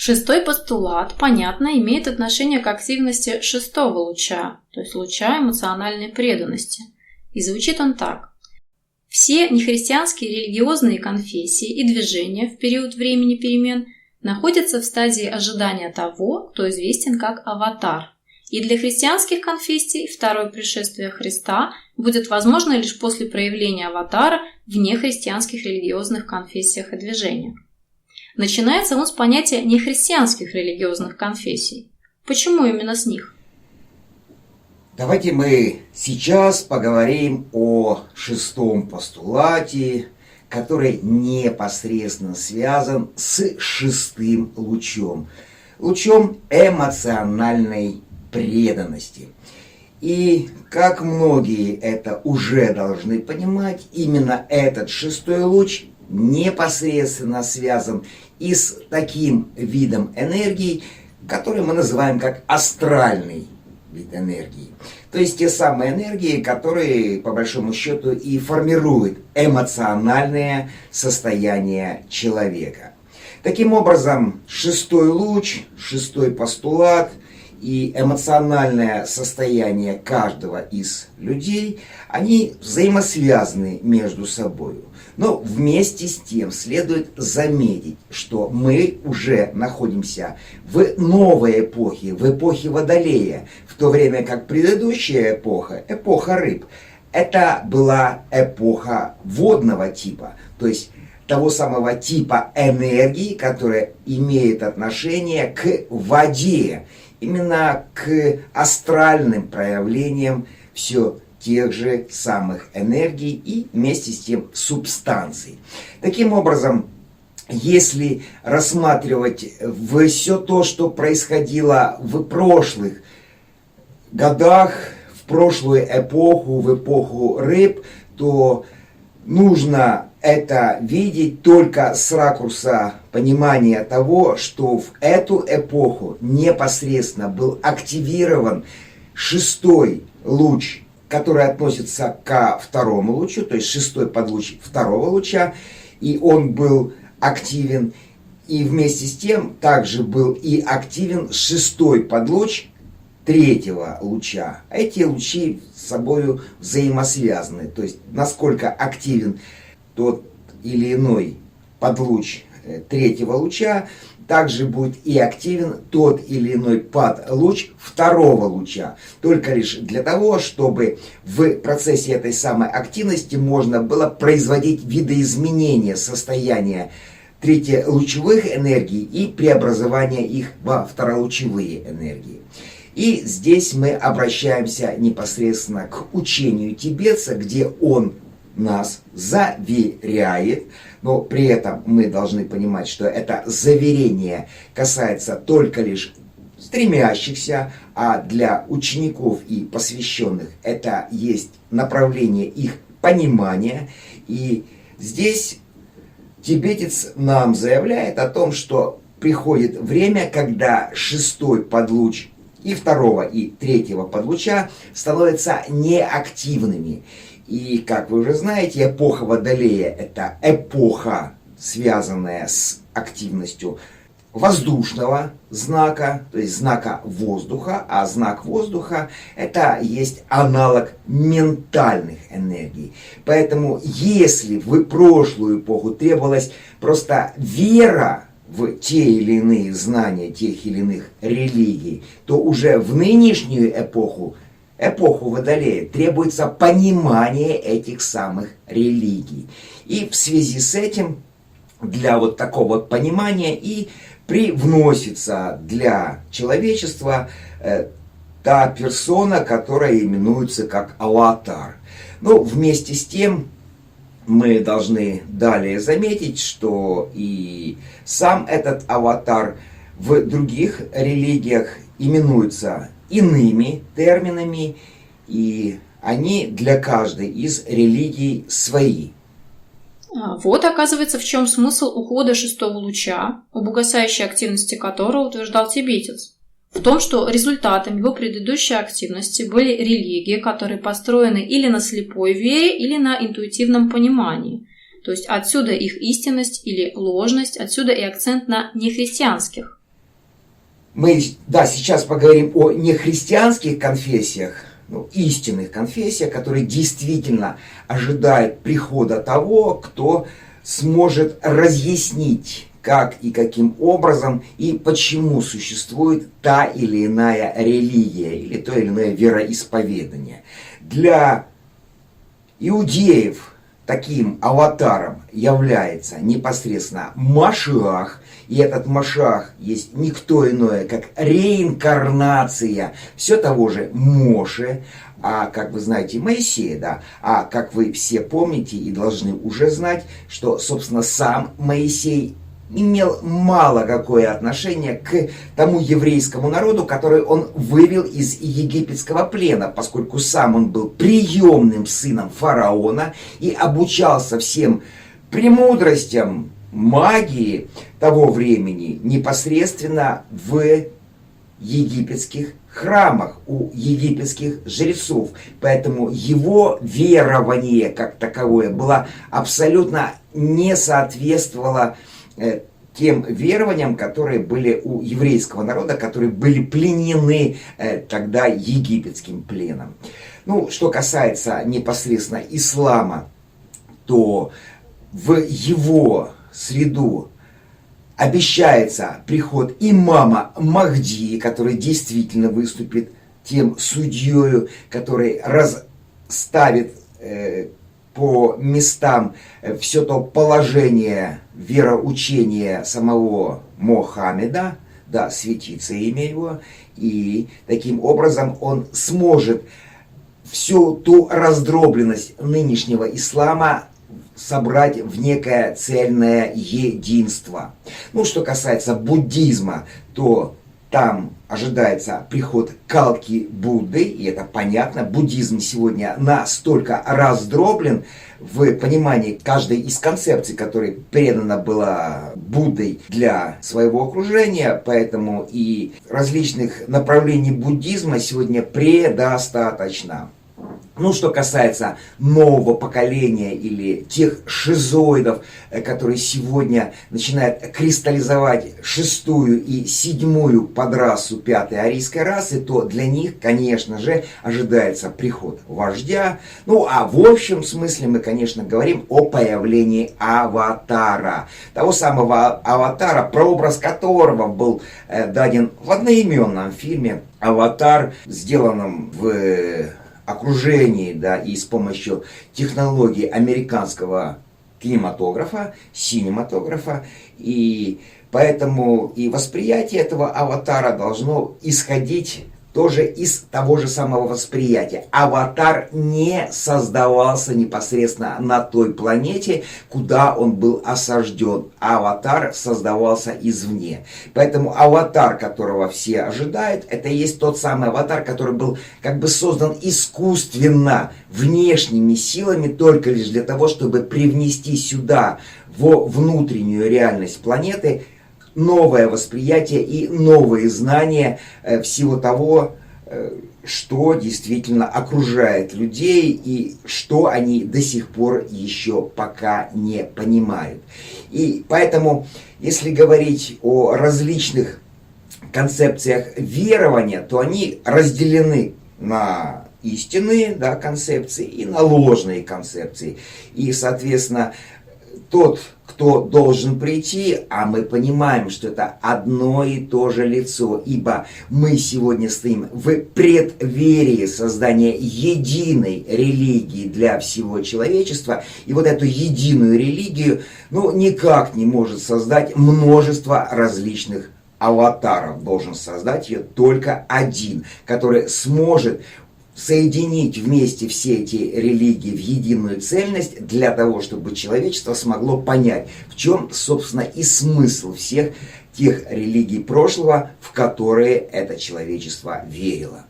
Шестой постулат, понятно, имеет отношение к активности шестого луча, то есть луча эмоциональной преданности. И звучит он так. Все нехристианские религиозные конфессии и движения в период времени перемен находятся в стадии ожидания того, кто известен как аватар. И для христианских конфессий второе пришествие Христа будет возможно лишь после проявления аватара в нехристианских религиозных конфессиях и движениях. Начинается он с понятия нехристианских религиозных конфессий. Почему именно с них? Давайте мы сейчас поговорим о шестом постулате, который непосредственно связан с шестым лучом. Лучом эмоциональной преданности. И как многие это уже должны понимать, именно этот шестой луч непосредственно связан и с таким видом энергии, который мы называем как астральный вид энергии. То есть те самые энергии, которые по большому счету и формируют эмоциональное состояние человека. Таким образом, шестой луч, шестой постулат и эмоциональное состояние каждого из людей, они взаимосвязаны между собой. Но вместе с тем следует заметить, что мы уже находимся в новой эпохе, в эпохе Водолея, в то время как предыдущая эпоха, эпоха рыб, это была эпоха водного типа, то есть того самого типа энергии, которая имеет отношение к воде, именно к астральным проявлениям все тех же самых энергий и вместе с тем субстанций. Таким образом, если рассматривать все то, что происходило в прошлых годах, в прошлую эпоху, в эпоху рыб, то нужно это видеть только с ракурса понимания того, что в эту эпоху непосредственно был активирован шестой луч, который относится ко второму лучу, то есть шестой подлуч второго луча, и он был активен, и вместе с тем также был и активен шестой подлуч третьего луча. Эти лучи с собой взаимосвязаны, то есть насколько активен тот или иной подлуч третьего луча, также будет и активен тот или иной подлуч второго луча. Только лишь для того, чтобы в процессе этой самой активности можно было производить видоизменения состояния третьелучевых энергий и преобразование их во второлучевые энергии. И здесь мы обращаемся непосредственно к учению тибетца, где он нас заверяет, но при этом мы должны понимать, что это заверение касается только лишь стремящихся, а для учеников и посвященных это есть направление их понимания. И здесь тибетец нам заявляет о том, что приходит время, когда шестой подлуч и второго, и третьего подлуча становятся неактивными. И, как вы уже знаете, эпоха Водолея – это эпоха, связанная с активностью воздушного знака, то есть знака воздуха, а знак воздуха – это есть аналог ментальных энергий. Поэтому, если в прошлую эпоху требовалась просто вера в те или иные знания тех или иных религий, то уже в нынешнюю эпоху Водолея требуется понимание этих самых религий. И в связи с этим для вот такого понимания и привносится для человечества та персона, которая именуется как аватар. Но вместе с тем мы должны далее заметить, что и сам этот аватар в других религиях именуется иными терминами, и они для каждой из религий свои. Вот, оказывается, в чем смысл ухода шестого луча, об угасающей активности которого утверждал тибетец. В том, что результатом его предыдущей активности были религии, которые построены или на слепой вере, или на интуитивном понимании. То есть отсюда их истинность или ложность, отсюда и акцент на нехристианских Мы, да, сейчас поговорим о нехристианских конфессиях, истинных конфессиях, которые действительно ожидают прихода того, кто сможет разъяснить, как и каким образом и почему существует та или иная религия или то или иное вероисповедание. Для иудеев таким аватаром является непосредственно Машиах, и этот Машиах есть никто иное, как реинкарнация все того же Моше, а как вы знаете, Моисея, да, а как вы все помните и должны уже знать, что, собственно, сам Моисей имел мало какое отношение к тому еврейскому народу, который он вывел из египетского плена, поскольку сам он был приемным сыном фараона и обучался всем премудростям магии того времени непосредственно в египетских храмах, у египетских жрецов. Поэтому его верование как таковое было абсолютно не соответствовало тем верованиям, которые были у еврейского народа, которые были пленены тогда египетским пленом. Что касается непосредственно ислама, то в его среду обещается приход имама Махди, который действительно выступит тем судьей, который расставит по местам все то положение вероучения самого Мохаммеда, да, святится имя его, и таким образом он сможет всю ту раздробленность нынешнего ислама собрать в некое цельное единство. Что касается буддизма, то там ожидается приход Калки Будды, и это понятно. Буддизм сегодня настолько раздроблен в понимании каждой из концепций, которая передана была Буддой для своего окружения, поэтому и различных направлений буддизма сегодня предостаточно. Что касается нового поколения или тех шизоидов, которые сегодня начинают кристаллизовать 6-ю и 7-ю подрасу 5-й арийской расы, то для них, конечно же, ожидается приход вождя. А в общем смысле мы, конечно, говорим о появлении аватара. Того самого аватара, прообраз которого был даден в одноименном фильме «Аватар», сделанном в окружении, да, и с помощью технологий американского кинематографа, синематографа, и поэтому и восприятие этого аватара должно исходить тоже из того же самого восприятия. Аватар не создавался непосредственно на той планете, куда он был осажден. Аватар создавался извне. Поэтому аватар, которого все ожидают, это и есть тот самый аватар, который был как бы создан искусственно, внешними силами, только лишь для того, чтобы привнести сюда, во внутреннюю реальность планеты, новое восприятие и новые знания всего того, что действительно окружает людей и что они до сих пор еще пока не понимают. И поэтому, если говорить о различных концепциях верования, то они разделены на истинные, да, концепции и на ложные концепции. И, соответственно, тот, кто должен прийти, а мы понимаем, что это одно и то же лицо, ибо мы сегодня стоим в преддверии создания единой религии для всего человечества, и вот эту единую религию, никак не может создать множество различных аватаров, должен создать ее только один, который сможет соединить вместе все эти религии в единую цельность для того, чтобы человечество смогло понять, в чем, собственно, и смысл всех тех религий прошлого, в которые это человечество верило.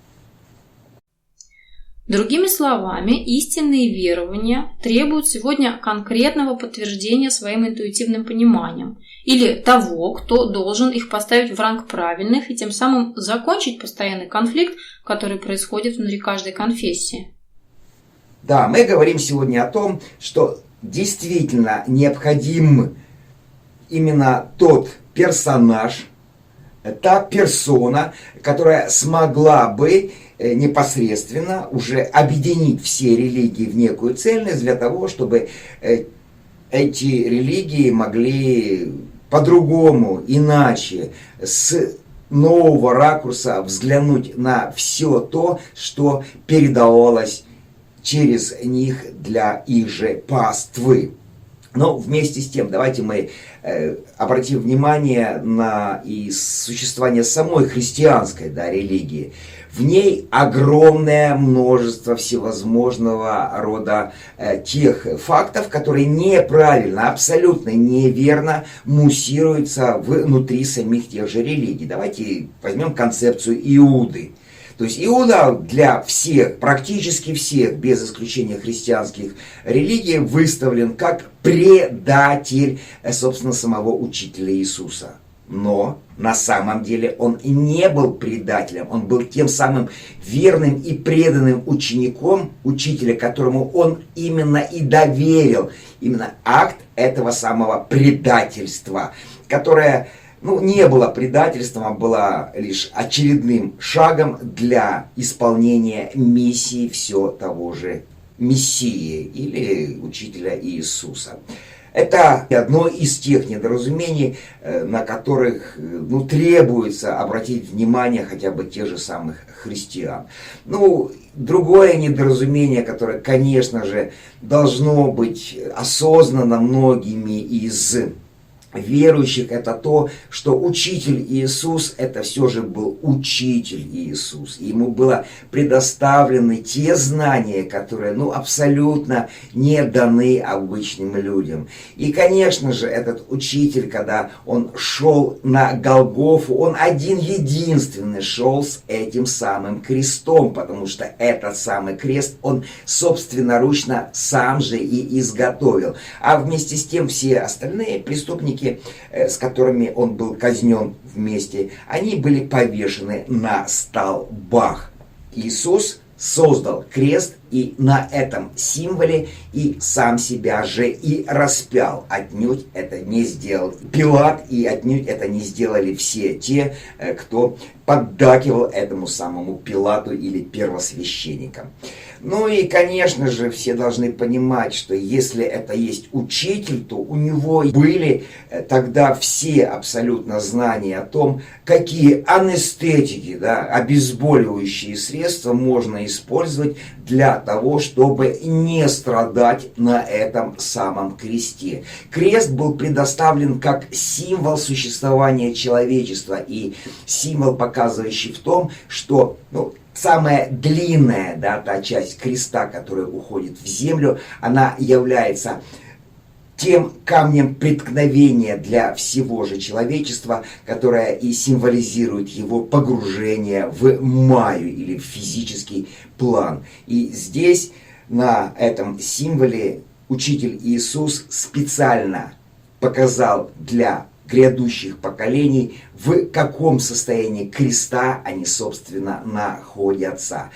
Другими словами, истинные верования требуют сегодня конкретного подтверждения своим интуитивным пониманием или того, кто должен их поставить в ранг правильных и тем самым закончить постоянный конфликт, который происходит внутри каждой конфессии. Да, мы говорим сегодня о том, что действительно необходим именно тот персонаж, та персона, которая смогла бы непосредственно уже объединить все религии в некую цельность для того, чтобы эти религии могли по-другому, иначе, с нового ракурса взглянуть на все то, что передавалось через них для их же паствы. Но вместе с тем, давайте мы обратим внимание на и существование самой христианской религии. В ней огромное множество всевозможного рода тех фактов, которые неправильно, абсолютно неверно муссируются внутри самих тех же религий. Давайте возьмем концепцию Иуды. То есть Иуда для всех, практически всех, без исключения христианских религий, выставлен как предатель, собственно, самого учителя Иисуса. Но на самом деле он не был предателем, он был тем самым верным и преданным учеником учителя, которому он именно и доверил именно акт этого самого предательства, которое не было предательством, а было лишь очередным шагом для исполнения миссии все того же Мессии или учителя Иисуса. Это одно из тех недоразумений, на которых требуется обратить внимание хотя бы тех же самых христиан. Другое недоразумение, которое, конечно же, должно быть осознано многими из верующих, это то, что учитель Иисус, это все же был учитель Иисус. Ему было предоставлены те знания, которые абсолютно не даны обычным людям. И, конечно же, этот учитель, когда он шел на Голгофу, он один-единственный шел с этим самым крестом, потому что этот самый крест он собственноручно сам же и изготовил. А вместе с тем все остальные преступники, с которыми он был казнен вместе, они были повешены на столбах. Иисус создал крест и на этом символе и сам себя же и распял. Отнюдь это не сделал Пилат, и отнюдь это не сделали все те, кто поддакивал этому самому Пилату или первосвященникам. И, конечно же, все должны понимать, что если это есть учитель, то у него были тогда все абсолютно знания о том, какие анестетики, обезболивающие средства можно использовать для того, чтобы не страдать на этом самом кресте. Крест был предоставлен как символ существования человечества и символ, показывающий в том, что самая длинная та часть креста, которая уходит в землю, она является тем камнем преткновения для всего же человечества, которое и символизирует его погружение в майю или в физический план. И здесь, на этом символе, учитель Иисус специально показал для грядущих поколений, в каком состоянии креста они, собственно, находятся.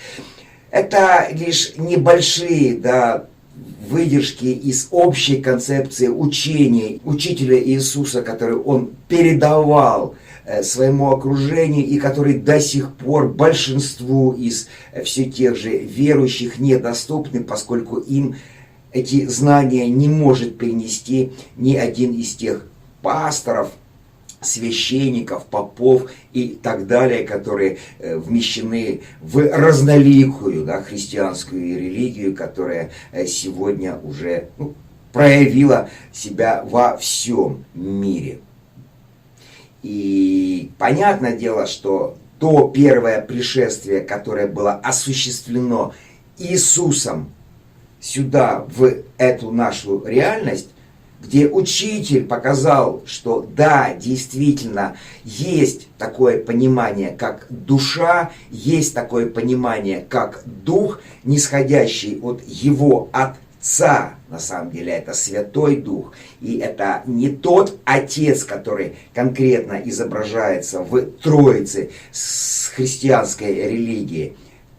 Это лишь небольшие выдержки из общей концепции учения учителя Иисуса, который он передавал своему окружению и который до сих пор большинству из все тех же верующих недоступны, поскольку им эти знания не может перенести ни один из тех пасторов, священников, попов и так далее, которые вмещены в разноликую христианскую религию, которая сегодня уже проявила себя во всем мире. И понятное дело, что то первое пришествие, которое было осуществлено Иисусом сюда, в эту нашу реальность, где учитель показал, что да, действительно, есть такое понимание, как душа, есть такое понимание, как дух, нисходящий от его Отца. На самом деле это Святой Дух. И это не тот Отец, который конкретно изображается в Троице с христианской религии.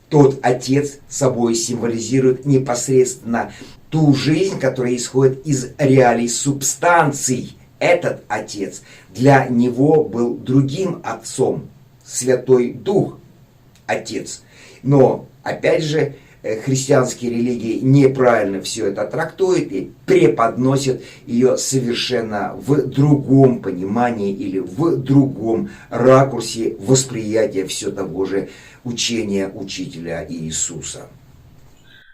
Тот Отец собой символизирует непосредственно ту жизнь, которая исходит из реалий субстанций этот Отец для него был другим Отцом, Святой Дух Отец. Но, опять же, христианские религии неправильно все это трактуют и преподносят ее совершенно в другом понимании или в другом ракурсе восприятия все того же учения учителя Иисуса.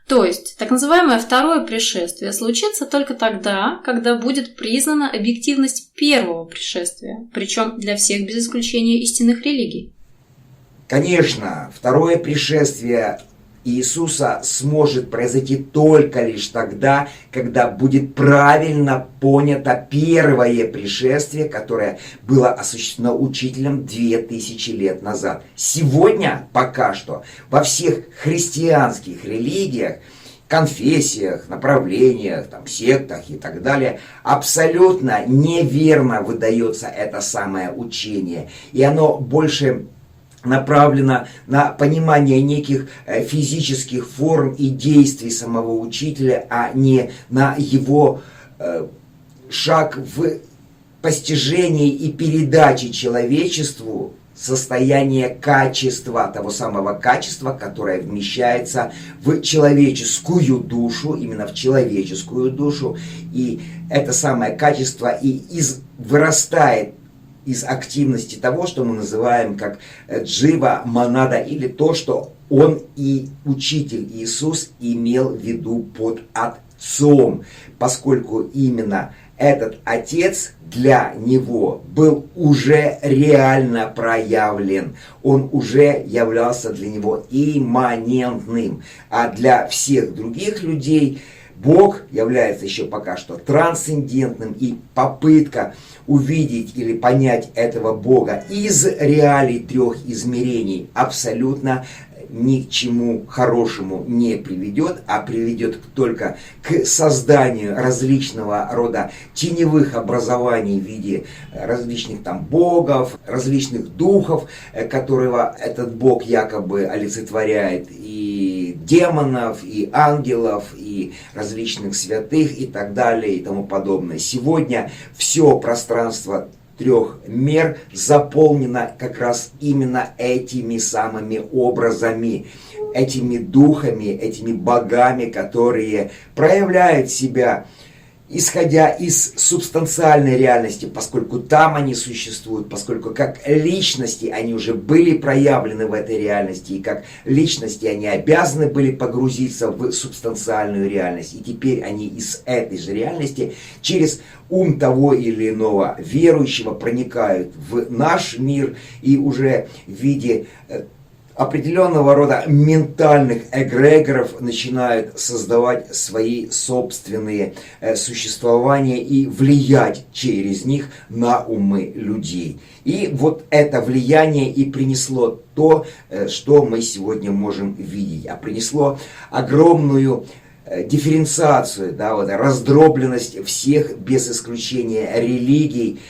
То есть, так называемое второе пришествие случится только тогда, когда будет признана объективность первого пришествия, причем для всех без исключения истинных религий. Конечно, второе пришествие Иисуса сможет произойти только лишь тогда, когда будет правильно понято первое пришествие, которое было осуществлено учителем 2000 лет назад. Сегодня пока что во всех христианских религиях, конфессиях, направлениях, сектах и так далее, абсолютно неверно выдается это самое учение. И оно больше направлено на понимание неких физических форм и действий самого учителя, а не на его шаг в постижении и передаче человечеству состояния качества, того самого качества, которое вмещается в человеческую душу, именно в человеческую душу. И это самое качество и вырастает из активности того, что мы называем как джива, монада, или то, что он и учитель Иисус имел в виду под Отцом, поскольку именно этот Отец для него был уже реально проявлен, он уже являлся для него имманентным, а для всех других людей Бог является еще пока что трансцендентным, и попытка увидеть или понять этого Бога из реалий трех измерений абсолютно ни к чему хорошему не приведет, а приведет только к созданию различного рода теневых образований в виде различных богов, различных духов, которого этот Бог якобы олицетворяет, и демонов, и ангелов, и различных святых и так далее и тому подобное. Сегодня все пространство трех мер заполнено как раз именно этими самыми образами, этими духами, этими богами, которые проявляют себя, исходя из субстанциальной реальности, поскольку там они существуют, поскольку как личности они уже были проявлены в этой реальности, и как личности они обязаны были погрузиться в субстанциальную реальность. И теперь они из этой же реальности через ум того или иного верующего проникают в наш мир и уже в виде определенного рода ментальных эгрегоров начинают создавать свои собственные существования и влиять через них на умы людей. И вот это влияние и принесло то, что мы сегодня можем видеть, а принесло огромную дифференциацию, раздробленность всех без исключения религий,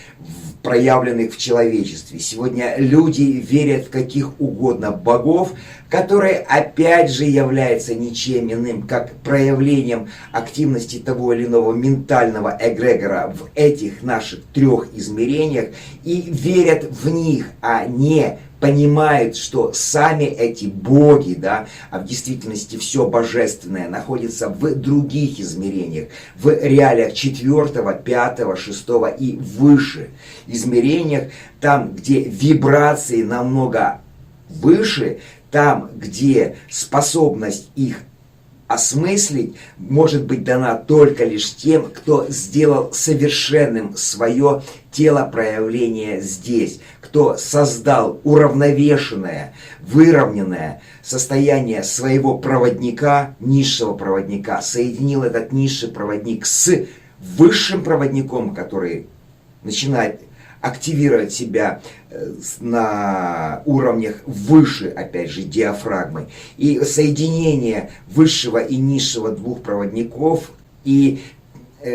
проявленных в человечестве. Сегодня люди верят в каких угодно богов, которые опять же являются ничем иным, как проявлением активности того или иного ментального эгрегора в этих наших трех измерениях, и верят в них, а не понимают, что сами эти боги, а в действительности все божественное находится в других измерениях, в реалиях 4, 5, 6 и выше измерениях, там, где вибрации намного выше, там, где способность их осмыслить может быть дана только лишь тем, кто сделал совершенным свое тело проявления здесь, кто создал уравновешенное, выровненное состояние своего проводника, низшего проводника, соединил этот низший проводник с высшим проводником, который начинает активировать себя на уровнях выше, опять же, диафрагмы. И соединение высшего и низшего двух проводников и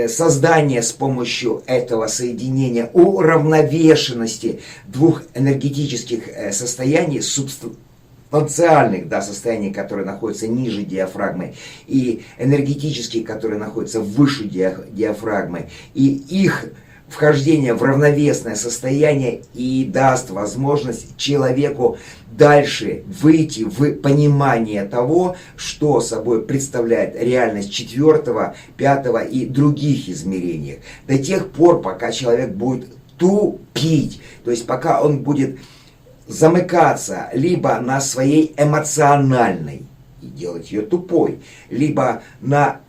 создание с помощью этого соединения уравновешенности двух энергетических состояний, субстанциальных состояний, которые находятся ниже диафрагмы, и энергетические, которые находятся выше диафрагмы, и их вхождение в равновесное состояние и даст возможность человеку дальше выйти в понимание того, что собой представляет реальность четвертого, пятого и других измерений. До тех пор, пока человек будет тупить, то есть пока он будет замыкаться либо на своей эмоциональной и делать ее тупой, либо на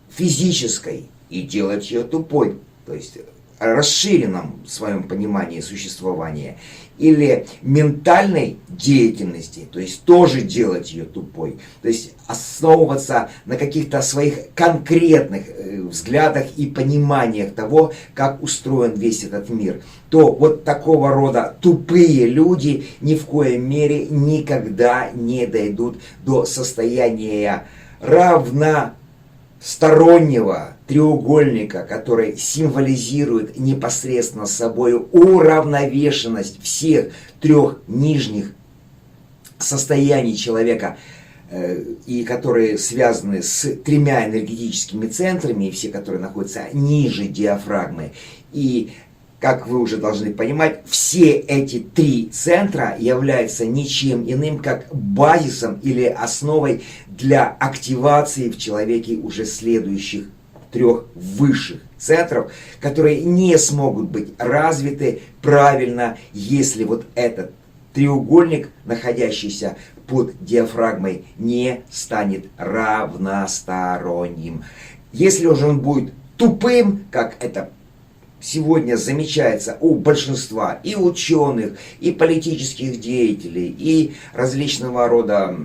физической и делать ее тупой, то есть расширенном своем понимании существования, или ментальной деятельности, то есть тоже делать ее тупой, то есть основываться на каких-то своих конкретных взглядах и пониманиях того, как устроен весь этот мир, то вот такого рода тупые люди ни в коей мере никогда не дойдут до состояния равностороннего треугольника, который символизирует непосредственно собой уравновешенность всех трех нижних состояний человека, и которые связаны с тремя энергетическими центрами, и все, которые находятся ниже диафрагмы. И, как вы уже должны понимать, все эти три центра являются ничем иным, как базисом или основой для активации в человеке уже следующих трех высших центров, которые не смогут быть развиты правильно, если вот этот треугольник, находящийся под диафрагмой, не станет равносторонним. Если уже он будет тупым, как это сегодня замечается у большинства и ученых, и политических деятелей, и различного рода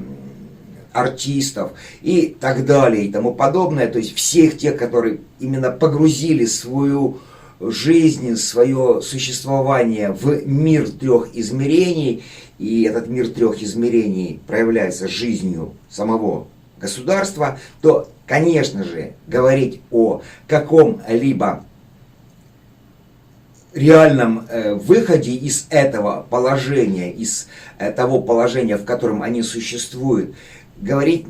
артистов и так далее и тому подобное, то есть всех тех, которые именно погрузили свою жизнь, свое существование в мир трех измерений, и этот мир трех измерений проявляется жизнью самого государства, то, конечно же, говорить о каком-либо реальном выходе из этого положения, из того положения, в котором они существуют, говорить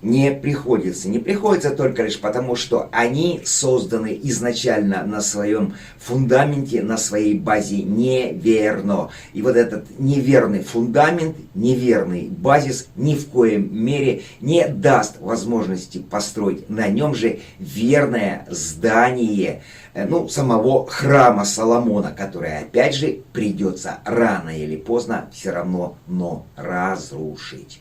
не приходится. Не приходится только лишь потому, что они созданы изначально на своем фундаменте, на своей базе неверно. И вот этот неверный фундамент, неверный базис ни в коем мере не даст возможности построить на нем же верное здание, самого храма Соломона, который опять же придется рано или поздно все равно, но разрушить.